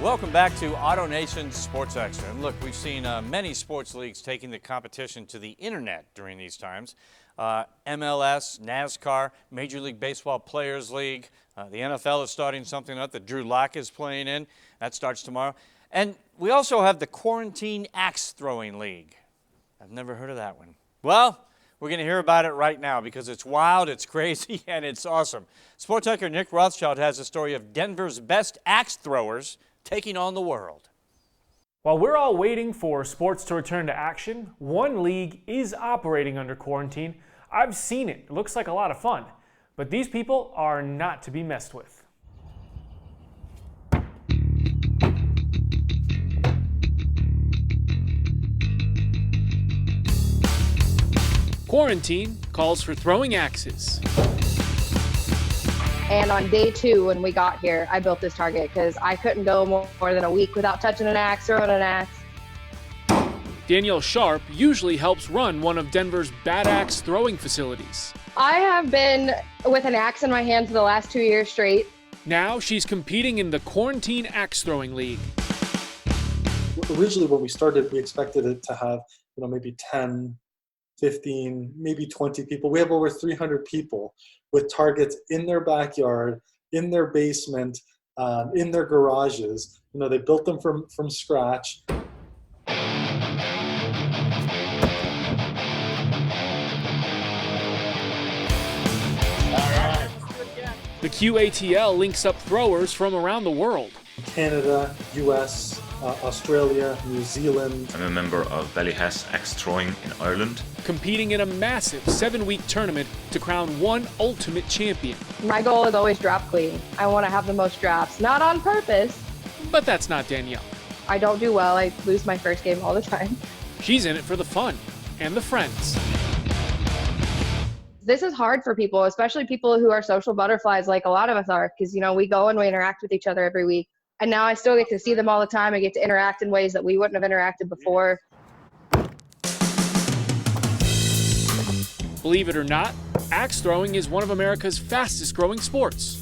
Welcome back to AutoNation Sports Extra. And look, we've seen many sports leagues taking the competition to the internet during these times. MLS, NASCAR, Major League Baseball Players League. The NFL is starting something up that Drew Lock is playing in. That starts tomorrow. And we also have the Quarantine Axe Throwing League. I've never heard of that one. Well, we're going to hear about it right now because it's wild, it's crazy, and it's awesome. Sports anchor Nick Rothschild has a story of Denver's best axe throwers taking on the world. While we're all waiting for sports to return to action, one league is operating under quarantine. I've seen it. It looks like a lot of fun. But these people are not to be messed with. Quarantine calls for throwing axes. And on day 2, when we got here, I built this target because I couldn't go more than a week without touching an axe, throwing an axe. Danielle Sharp usually helps run one of Denver's bad axe throwing facilities. I have been with an axe in my hand for the last 2 years straight. Now she's competing in the Quarantine Axe Throwing League. Originally, when we started, we expected it to have, maybe 10, 15, maybe 20 people. We have over 300 people with targets in their backyard, in their basement, in their garages. They built them from scratch. The QATL links up throwers from around the world. Canada, US, Australia, New Zealand. I'm a member of Ballyhess Axe Throwing in Ireland. Competing in a massive 7-week tournament to crown one ultimate champion. My goal is always drop clean. I want to have the most drops, not on purpose. But that's not Danielle. I don't do well. I lose my first game all the time. She's in it for the fun and the friends. This is hard for people, especially people who are social butterflies like a lot of us are, because, we go and we interact with each other every week. And now I still get to see them all the time. I get to interact in ways that we wouldn't have interacted before. Believe it or not, axe throwing is one of America's fastest growing sports.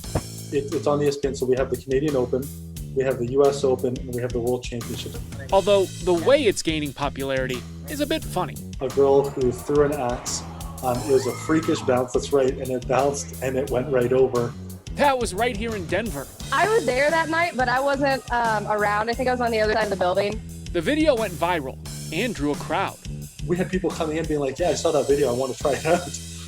It's on ESPN, so we have the Canadian Open, we have the US Open, and we have the World Championship. Although the way it's gaining popularity is a bit funny. A girl who threw an axe, it was a freakish bounce, that's right, and it bounced and it went right over. That was right here in Denver. I was there that night, but I wasn't around. I think I was on the other side of the building. The video went viral and drew a crowd. We had people coming in being like, yeah, I saw that video, I want to try it out.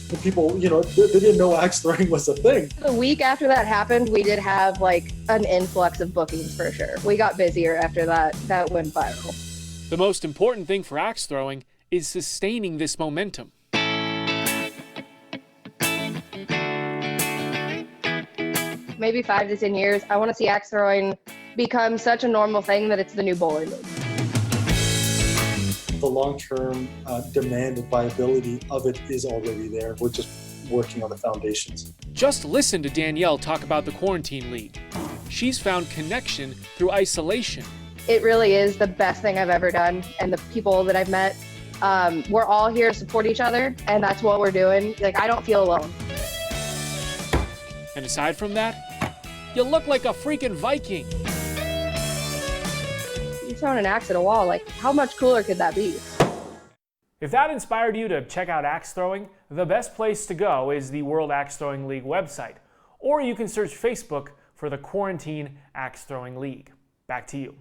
And people, they didn't know axe throwing was a thing. The week after that happened, we did have an influx of bookings for sure. We got busier after that. That went viral. The most important thing for axe throwing is sustaining this momentum. Maybe 5 to 10 years, I want to see axe throwing become such a normal thing that it's the new bowling league. The long-term demand and viability of it is already there. We're just working on the foundations. Just listen to Danielle talk about the Quarantine League. She's found connection through isolation. It really is the best thing I've ever done, and the people that I've met, we're all here to support each other, and that's what we're doing. I don't feel alone. And aside from that, you look like a freaking Viking. You're throwing an axe at a wall. How much cooler could that be? If that inspired you to check out axe throwing, the best place to go is the World Axe Throwing League website. Or you can search Facebook for the Quarantine Axe Throwing League. Back to you.